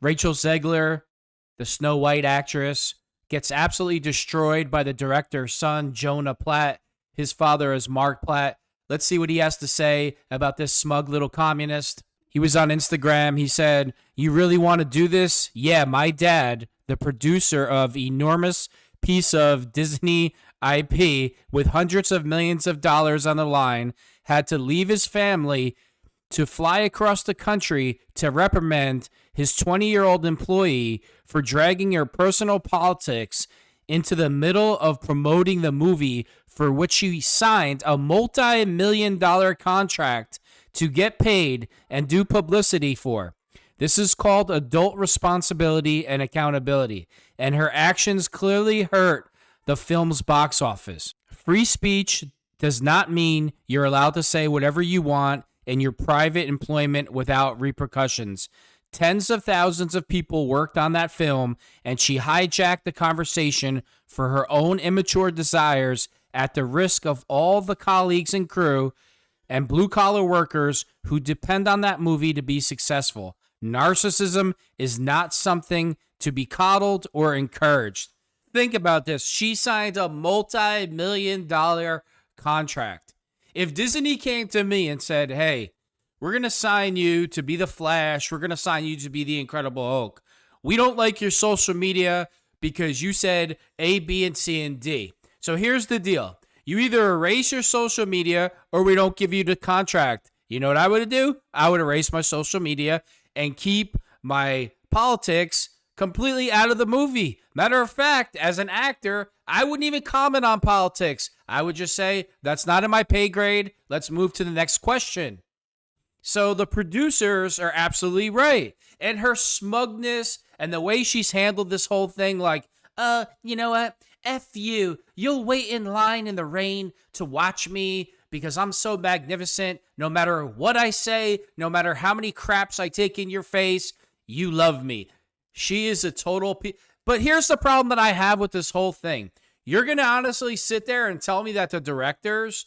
Rachel Zegler, the Snow White actress, gets absolutely destroyed by the director's son, Jonah Platt. His father is Mark Platt. Let's see what he has to say about this smug little communist. He was on Instagram. He said, "You really want to do this? Yeah, my dad, the producer of enormous piece of Disney IP with hundreds of millions of dollars on the line, had to leave his family to fly across the country to reprimand his 20-year-old employee for dragging her personal politics into the middle of promoting the movie for which he signed a multi-million-dollar contract to get paid and do publicity for. This is called adult responsibility and accountability, and her actions clearly hurt the film's box office. Free speech does not mean you're allowed to say whatever you want in your private employment without repercussions. Tens of thousands of people worked on that film, and she hijacked the conversation for her own immature desires at the risk of all the colleagues and crew and blue-collar workers who depend on that movie to be successful. Narcissism is not something to be coddled or encouraged." Think about this. She signed a multi-million-dollar contract. If Disney came to me and said, "Hey, we're going to sign you to be the Flash. We're going to sign you to be the Incredible Hulk. We don't like your social media because you said A, B, and C, and D. So here's the deal. You either erase your social media or we don't give you the contract." You know what I would do? I would erase my social media and keep my politics completely out of the movie. Matter of fact, as an actor, I wouldn't even comment on politics. I would just say, "That's not in my pay grade. Let's move to the next question." So the producers are absolutely right. And her smugness and the way she's handled this whole thing, like, you know what? F you. You'll wait in line in the rain to watch me because I'm so magnificent. No matter what I say, no matter how many craps I take in your face, you love me. She is a total... But here's the problem that I have with this whole thing. You're going to honestly sit there and tell me that the directors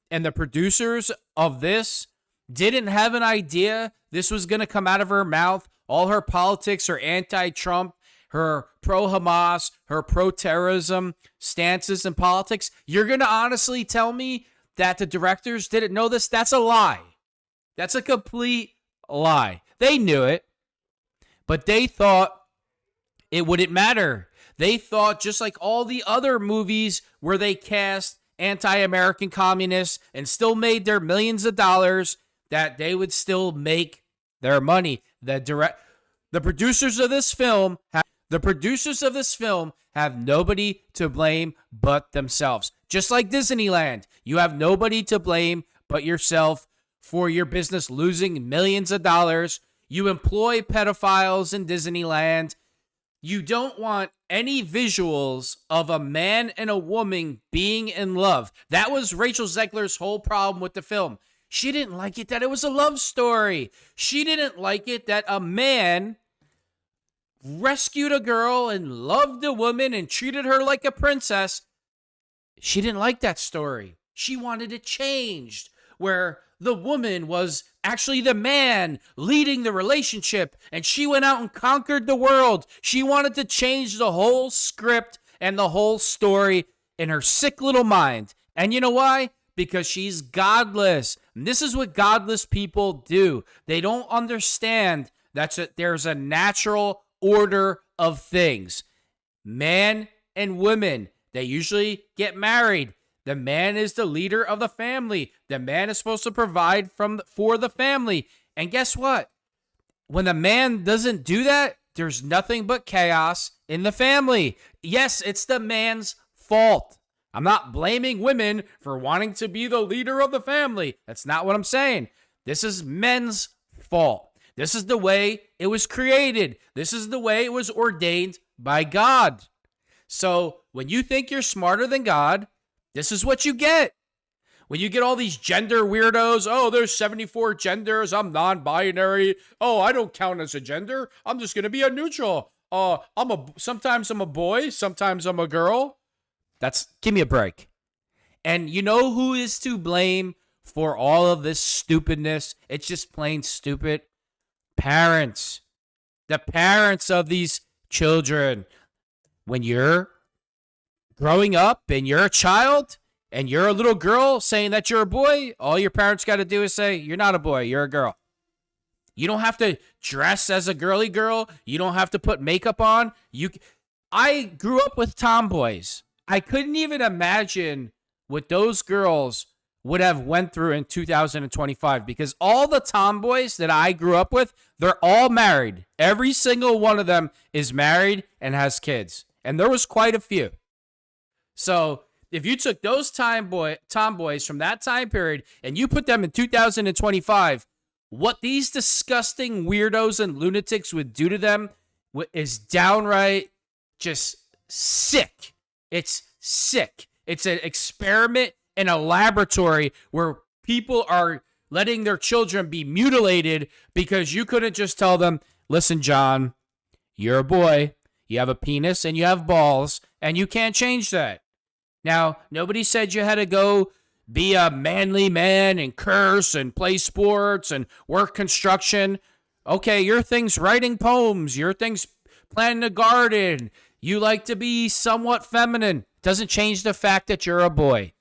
and the producers of this didn't have an idea this was going to come out of her mouth? All her politics are anti-Trump, her pro-Hamas, her pro-terrorism stances and politics. You're going to honestly tell me that the directors didn't know this? That's a lie. That's a complete lie. They knew it, but they thought it wouldn't matter. They thought, just like all the other movies where they cast anti-American communists and still made their millions of dollars, that they would still make their money. The producers of this film have nobody to blame but themselves. Just like Disneyland, you have nobody to blame but yourself for your business losing millions of dollars. You employ pedophiles in Disneyland. You don't want any visuals of a man and a woman being in love. That was Rachel Zegler's whole problem with the film. She didn't like it that it was a love story. She didn't like it that a man rescued a girl and loved a woman and treated her like a princess. She didn't like that story. She wanted it changed, where the woman was actually the man leading the relationship, and she went out and conquered the world. She wanted to change the whole script and the whole story in her sick little mind. And you know why? Because she's godless. And this is what godless people do. They don't understand that there's a natural order of things. Man and women, they usually get married. The man is the leader of the family. The man is supposed to provide for the family. And guess what? When the man doesn't do that, there's nothing but chaos in the family. Yes, it's the man's fault. I'm not blaming women for wanting to be the leader of the family. That's not what I'm saying. This is men's fault. This is the way it was created. This is the way it was ordained by God. So when you think you're smarter than God, this is what you get. When you get all these gender weirdos, oh, there's 74 genders, I'm non-binary, oh, I don't count as a gender, I'm just going to be a neutral. Sometimes I'm a boy, sometimes I'm a girl. Give me a break. And you know who is to blame for all of this stupidness? It's just plain stupid. Parents. the parents of these children, when you're growing up and you're a child and you're a little girl saying that you're a boy, all your parents got to do is say, you're not a boy, you're a girl. You don't have to dress as a girly girl. You don't have to put makeup on. I grew up with tomboys. I couldn't even imagine what those girls would have went through in 2025, because all the tomboys that I grew up with, they're all married. Every single one of them is married and has kids. And there was quite a few. So if you took those tomboys from that time period and you put them in 2025, what these disgusting weirdos and lunatics would do to them is downright just sick. It's sick. It's an experiment in a laboratory where people are letting their children be mutilated because you couldn't just tell them, listen, John, you're a boy, you have a penis and you have balls, and you can't change that. Now, nobody said you had to go be a manly man and curse and play sports and work construction. Okay, your thing's writing poems. Your thing's planting a garden. You like to be somewhat feminine. Doesn't change the fact that you're a boy.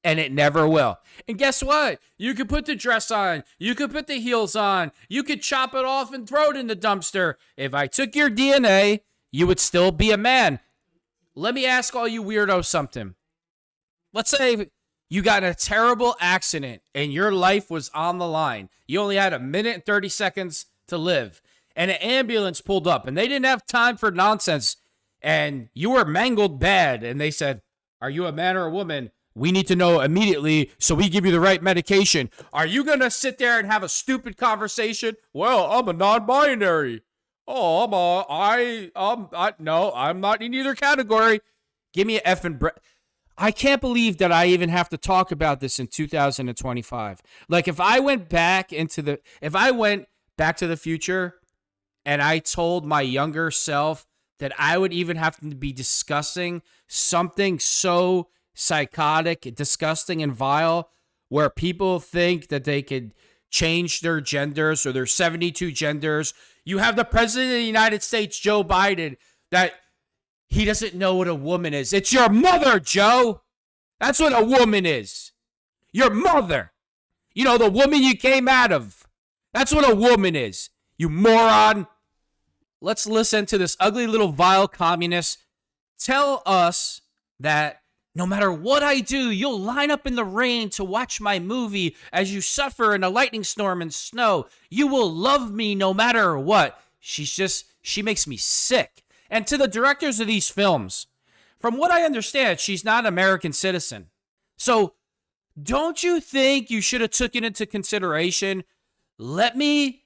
And it never will. And guess what? You could put the dress on. You could put the heels on. You could chop it off and throw it in the dumpster. If I took your DNA, you would still be a man. Let me ask all you weirdos something. Let's say you got in a terrible accident and your life was on the line. You only had 1 minute and 30 seconds to live. And an ambulance pulled up and they didn't have time for nonsense. And you were mangled bad. And they said, are you a man or a woman? We need to know immediately so we give you the right medication. Are you going to sit there and have a stupid conversation? Well, I'm a non-binary. Oh, no, I'm not in either category. Give me an effing breath. I can't believe that I even have to talk about this in 2025. Like, if I went back to the future and I told my younger self that I would even have to be discussing something so psychotic, disgusting, and vile, where people think that they could change their genders or their 72 genders. You have the president of the United States, Joe Biden, that he doesn't know what a woman is. It's your mother, Joe. That's what a woman is. Your mother. You know, the woman you came out of. That's what a woman is. You moron. Let's listen to this ugly little vile communist tell us that no matter what I do, you'll line up in the rain to watch my movie as you suffer in a lightning storm and snow. You will love me no matter what. She makes me sick. And to the directors of these films, from what I understand, she's not an American citizen. So don't you think you should have taken into consideration, let me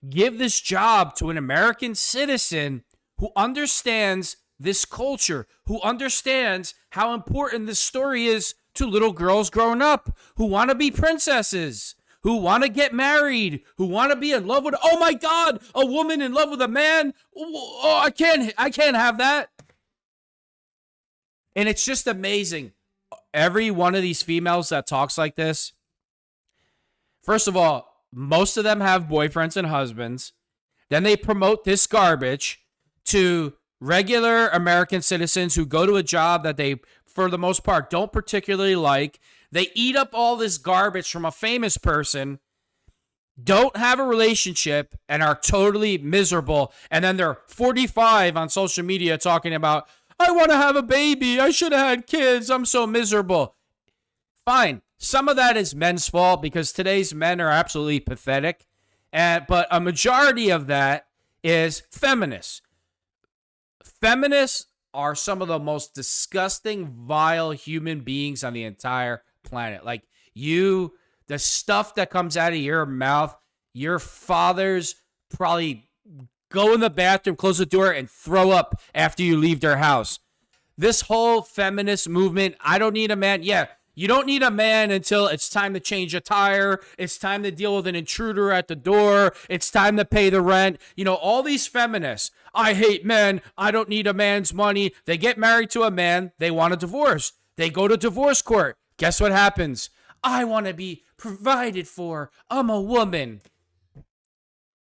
give this job to an American citizen who understands this culture, who understands how important this story is to little girls growing up, who want to be princesses, who want to get married, who want to be in love with, oh my God, a woman in love with a man. Oh, I can't have that. And it's just amazing. Every one of these females that talks like this, first of all, most of them have boyfriends and husbands. Then they promote this garbage to regular American citizens who go to a job that they, for the most part, don't particularly like. They eat up all this garbage from a famous person, don't have a relationship, and are totally miserable. And then they're 45 on social media talking about, I want to have a baby. I should have had kids. I'm so miserable. Fine. Some of that is men's fault because today's men are absolutely pathetic. But a majority of that is feminists. Feminists are some of the most disgusting, vile human beings on the entire planet. Like the stuff that comes out of your mouth, your fathers probably go in the bathroom, close the door, and throw up after you leave their house. This whole feminist movement, I don't need a man. Yeah, you don't need a man until it's time to change a tire. It's time to deal with an intruder at the door. It's time to pay the rent. You know, all these feminists, I hate men. I don't need a man's money. They get married to a man. They want a divorce. They go to divorce court. Guess what happens? I want to be provided for. I'm a woman.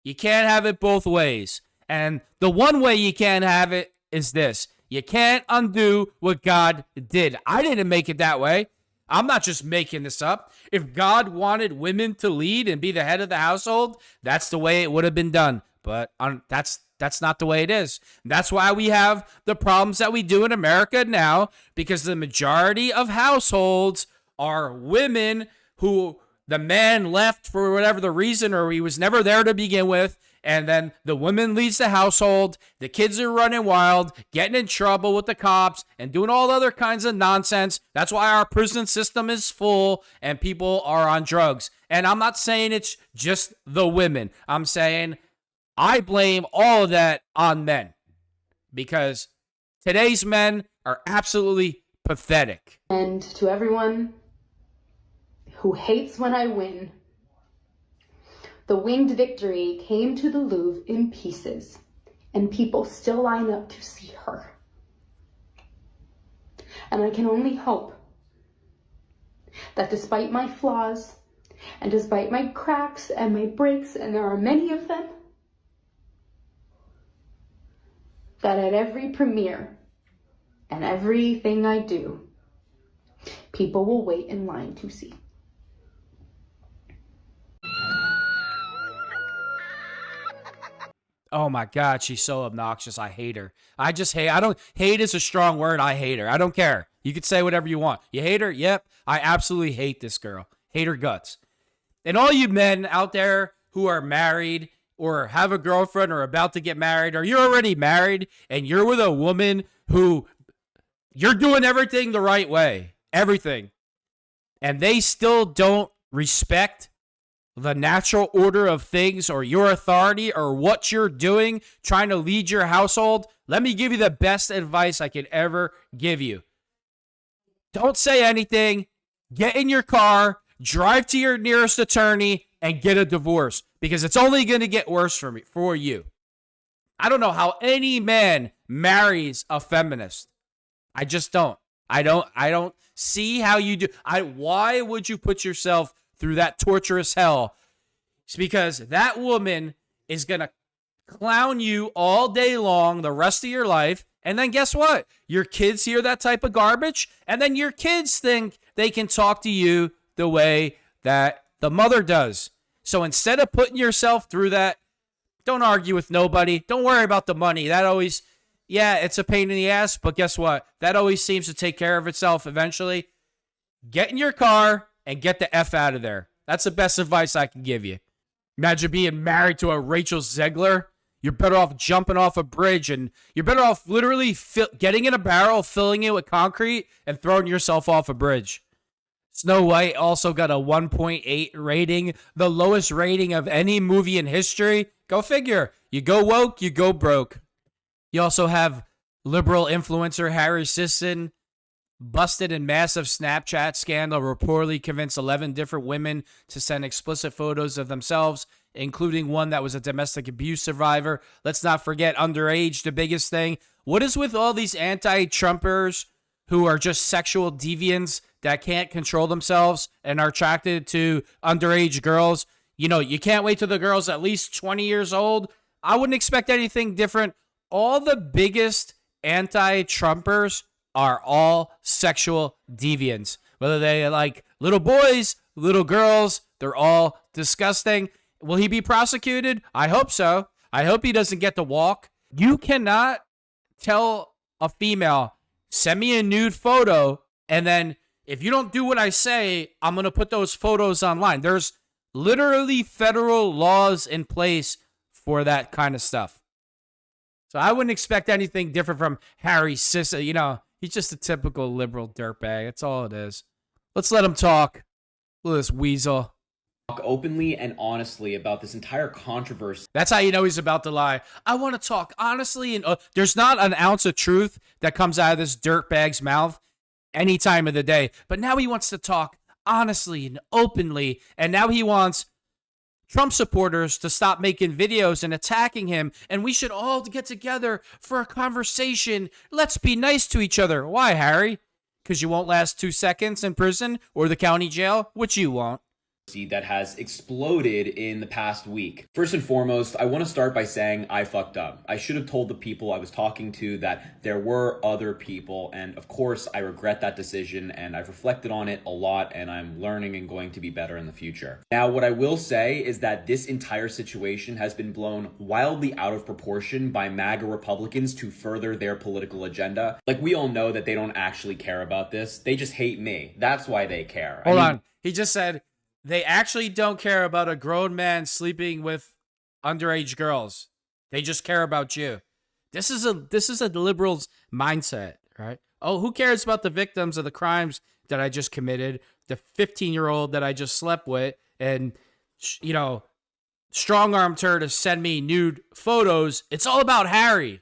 You can't have it both ways. And the one way you can't have it is this. You can't undo what God did. I didn't make it that way. I'm not just making this up. If God wanted women to lead and be the head of the household, that's the way it would have been done. But that's not the way it is. That's why we have the problems that we do in America now, because the majority of households are women who the man left for whatever the reason, or he was never there to begin with. And then the woman leads the household. The kids are running wild, getting in trouble with the cops, and doing all other kinds of nonsense. That's why our prison system is full and people are on drugs. And I'm not saying it's just the women. I'm saying I blame all of that on men, because today's men are absolutely pathetic. And to everyone who hates when I win, the winged victory came to the Louvre in pieces, and people still line up to see her. And I can only hope that despite my flaws, and despite my cracks and my breaks, and there are many of them, that at every premiere and everything I do, people will wait in line to see. Oh my God, she's so obnoxious. I hate her. I don't, hate is a strong word. I hate her. I don't care. You could say whatever you want. You hate her? Yep. I absolutely hate this girl. Hate her guts. And all you men out there who are married or have a girlfriend or about to get married, or you're already married and you're with a woman who you're doing everything the right way, everything, and they still don't respect the natural order of things or your authority or what you're doing, trying to lead your household, let me give you the best advice I could ever give you. Don't say anything. Get in your car, drive to your nearest attorney, and get a divorce, because it's only going to get worse for you. I don't know how any man marries a feminist. I just don't. I don't see how you do. Why would you put yourself through that torturous hell? It's because that woman is going to clown you all day long the rest of your life. And then guess what? Your kids hear that type of garbage, and then your kids think they can talk to you the way that the mother does. So instead of putting yourself through that, don't argue with nobody. Don't worry about the money. That always, yeah, it's a pain in the ass, but guess what? That always seems to take care of itself eventually. Get in your car and get the F out of there. That's the best advice I can give you. Imagine being married to a Rachel Zegler. You're better off jumping off a bridge, and you're better off literally getting in a barrel, filling it with concrete, and throwing yourself off a bridge. Snow White also got a 1.8 rating, the lowest rating of any movie in history. Go figure. You go woke, you go broke. You also have liberal influencer Harry Sisson, busted in massive Snapchat scandal, reportedly convinced 11 different women to send explicit photos of themselves, including one that was a domestic abuse survivor. Let's not forget underage, the biggest thing. What is with all these anti-Trumpers who are just sexual deviants that can't control themselves and are attracted to underage girls? You know, you can't wait till the girl's at least 20 years old. I wouldn't expect anything different. All the biggest anti-Trumpers are all sexual deviants. Whether they like little boys, little girls, they're all disgusting. Will he be prosecuted? I hope so. I hope he doesn't get to walk. You cannot tell a female, send me a nude photo, and then if you don't do what I say, I'm going to put those photos online. There's literally federal laws in place for that kind of stuff. So I wouldn't expect anything different from Harry Sisson. You know, he's just a typical liberal dirtbag. That's all it is. Let's let him talk. Look at this weasel. Talk openly and honestly about this entire controversy. That's how you know he's about to lie. I want to talk honestly, and there's not an ounce of truth that comes out of this dirtbag's mouth any time of the day. But now he wants to talk honestly and openly, and now he wants Trump supporters to stop making videos and attacking him, and we should all get together for a conversation. Let's be nice to each other. Why, Harry? Because you won't last 2 seconds in prison or the county jail, which you won't. that has exploded in the past week. First and foremost, I want to start by saying I fucked up. I should have told the people I was talking to that there were other people, and of course I regret that decision, and I've reflected on it a lot, and I'm learning and going to be better in the future. Now, what I will say is that this entire situation has been blown wildly out of proportion by MAGA Republicans to further their political agenda. Like, we all know that they don't actually care about this. They just hate me. That's why they care. Hold on. He just said they actually don't care about a grown man sleeping with underage girls. They just care about you. This is a liberal's mindset, right? Oh, who cares about the victims of the crimes that I just committed, the 15-year-old that I just slept with, and, you know, strong-armed her to send me nude photos. It's all about Harry.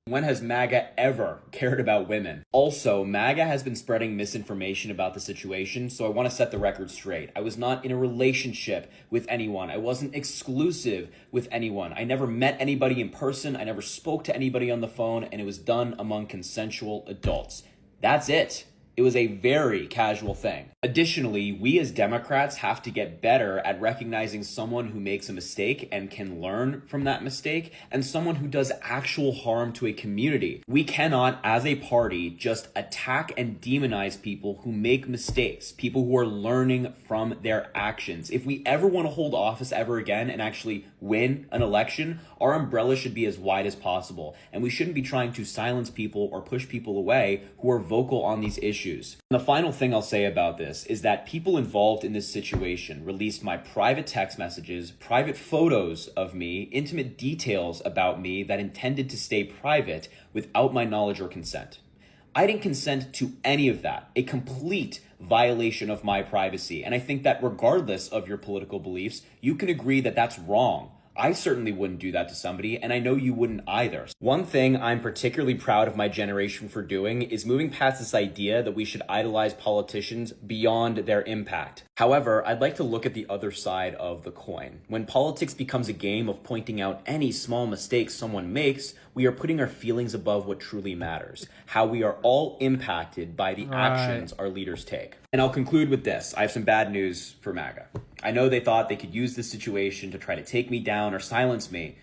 When has MAGA ever cared about women? Also, MAGA has been spreading misinformation about the situation, so I want to set the record straight. I was not in a relationship with anyone. I wasn't exclusive with anyone. I never met anybody in person. I never spoke to anybody on the phone, and it was done among consensual adults. That's it. It was a very casual thing. Additionally, we as Democrats have to get better at recognizing someone who makes a mistake and can learn from that mistake, and someone who does actual harm to a community. We cannot, as a party, just attack and demonize people who make mistakes, people who are learning from their actions. If we ever want to hold office ever again and actually win an election, our umbrella should be as wide as possible, and we shouldn't be trying to silence people or push people away who are vocal on these issues. And the final thing I'll say about this is that people involved in this situation released my private text messages, private photos of me, intimate details about me that intended to stay private without my knowledge or consent. I didn't consent to any of that, a complete violation of my privacy. And I think that regardless of your political beliefs, you can agree that that's wrong. I certainly wouldn't do that to somebody, and I know you wouldn't either. One thing I'm particularly proud of my generation for doing is moving past this idea that we should idolize politicians beyond their impact. However, I'd like to look at the other side of the coin. When politics becomes a game of pointing out any small mistakes someone makes, we are putting our feelings above what truly matters, how we are all impacted by the actions our leaders take. And I'll conclude with this. I have some bad news for MAGA. I know they thought they could use this situation to try to take me down or silence me,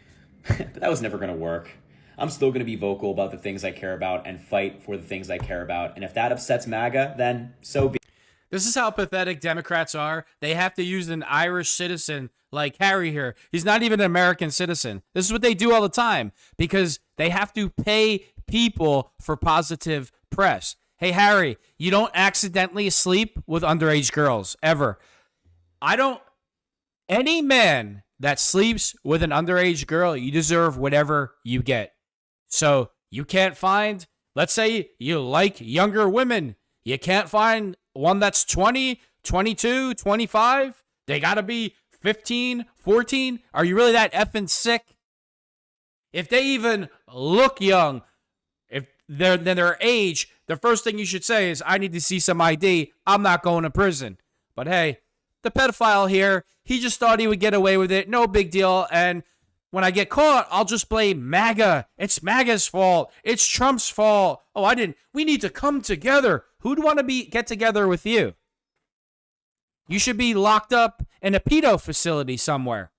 but that was never going to work. I'm still going to be vocal about the things I care about and fight for the things I care about. And if that upsets MAGA, then so be it. This is how pathetic Democrats are. They have to use an Irish citizen like Harry here. He's not even an American citizen. This is what they do all the time because they have to pay people for positive press. Hey, Harry, you don't accidentally sleep with underage girls, ever. Any man that sleeps with an underage girl, you deserve whatever you get. So you can't find, let's say you like younger women. You can't find one that's 20, 22, 25. They got to be 15, 14. Are you really that effing sick? If they even look young, if they're their age, the first thing you should say is, I need to see some ID. I'm not going to prison. But hey, the pedophile here, he just thought he would get away with it. No big deal. And when I get caught, I'll just blame MAGA. It's MAGA's fault. It's Trump's fault. Oh, I didn't. We need to come together. Who'd want to get together with you? You should be locked up in a pedo facility somewhere.